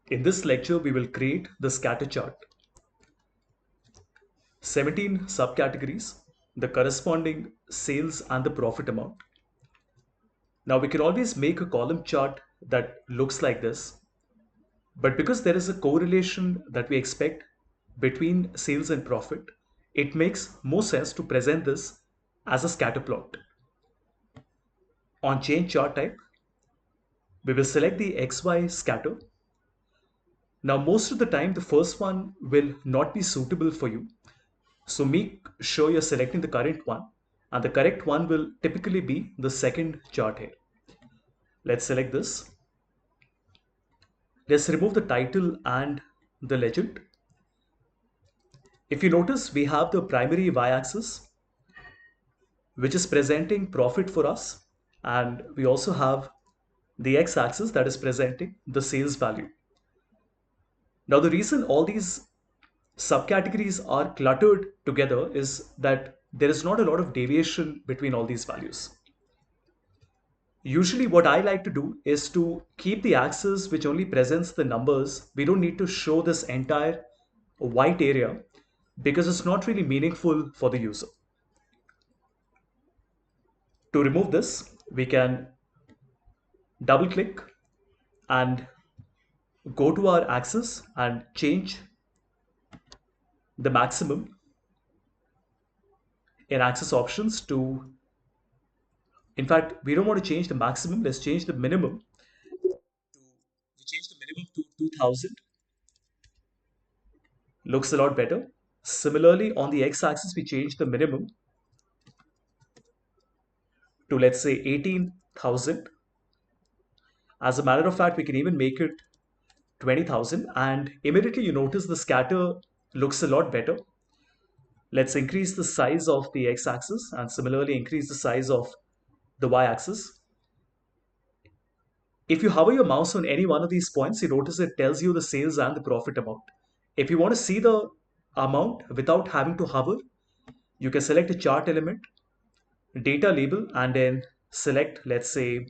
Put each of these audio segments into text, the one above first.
In this lecture, we will create the scatter chart, 17 subcategories, the corresponding sales and the profit amount. Now we can always make a column chart that looks like this, but because there is a correlation that we expect between sales and profit, it makes more sense to present this as a scatter plot. On change chart type, we will select the XY scatter. Now most of the time, the first one will not be suitable for you. So make sure you're selecting the correct one, and the correct one will typically be the second chart here. Let's select this. Let's remove the title and the legend. If you notice, we have the primary y-axis, which is presenting profit for us, and we also have the x-axis that is presenting the sales value. Now, the reason all these subcategories are cluttered together is that there is not a lot of deviation between all these values. Usually what I like to do is to keep the axis which only presents the numbers. We don't need to show this entire white area because it's not really meaningful for the user. To remove this, we can double click and go to our axis and change the maximum in axis options to, in fact, we don't want to change the maximum, let's change the minimum. We change the minimum to 2000. Looks a lot better. Similarly, on the x-axis, we change the minimum to, let's say, 18,000. As a matter of fact, we can even make it 20,000, and immediately you notice the scatter looks a lot better. Let's increase the size of the x-axis and similarly increase the size of the y-axis. If you hover your mouse on any one of these points, you notice it tells you the sales and the profit amount. If you want to see the amount without having to hover, you can select a chart element, data label, and then select, let's say,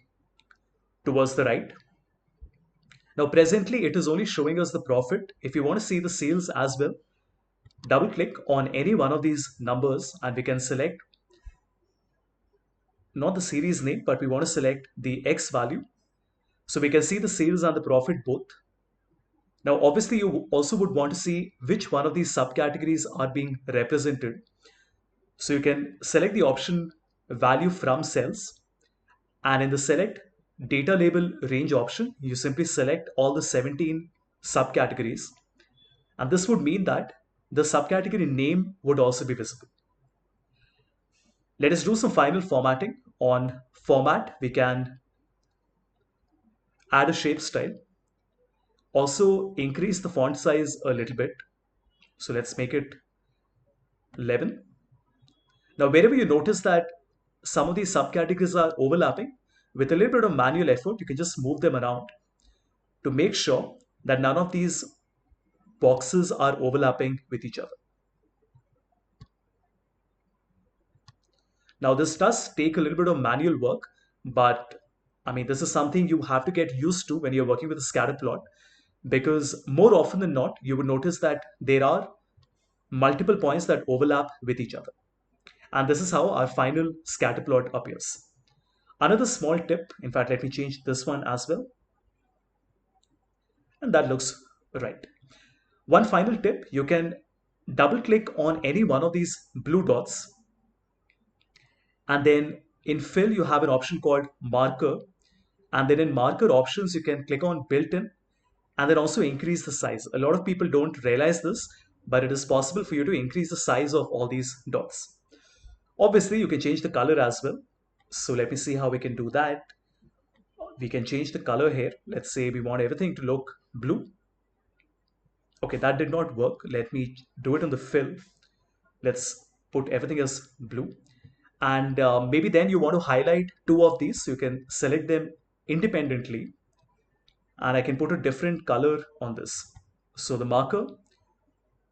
towards the right. Now presently it is only showing us the profit. If you want to see the sales as well, double click on any one of these numbers and we can select not the series name, but we want to select the X value. So we can see the sales and the profit both. Now obviously you also would want to see which one of these subcategories are being represented. So you can select the option value from cells, and in the select data label range option, you simply select all the 17 subcategories. And this would mean that the subcategory name would also be visible. Let us do some final formatting. On format, we can add a shape style. Also increase the font size a little bit. So let's make it 11. Now, wherever you notice that some of these subcategories are overlapping, with a little bit of manual effort, you can just move them around to make sure that none of these boxes are overlapping with each other. Now, this does take a little bit of manual work, but I mean, this is something you have to get used to when you're working with a scatter plot, because more often than not, you would notice that there are multiple points that overlap with each other. And this is how our final scatter plot appears. Another small tip, in fact, let me change this one as well. And that looks right. One final tip, you can double click on any one of these blue dots, and then in fill you have an option called marker, and then in marker options you can click on built-in and then also increase the size. A lot of people don't realize this, but it is possible for you to increase the size of all these dots. Obviously you can change the color as well. So let me see how we can do that. We can change the color here. Let's say we want everything to look blue. Okay, that did not work. Let me do it on the fill. Let's put everything as blue. And maybe then you want to highlight two of these. So you can select them independently. And I can put a different color on this. So the marker,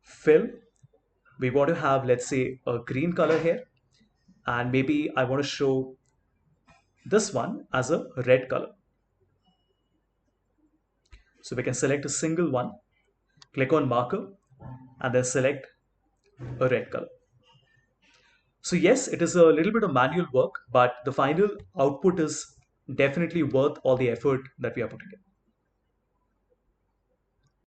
fill, we want to have, let's say, a green color here. And maybe I want to show this one as a red color. So we can select a single one, click on marker, and then select a red color. So yes, it is a little bit of manual work, but the final output is definitely worth all the effort that we are putting in.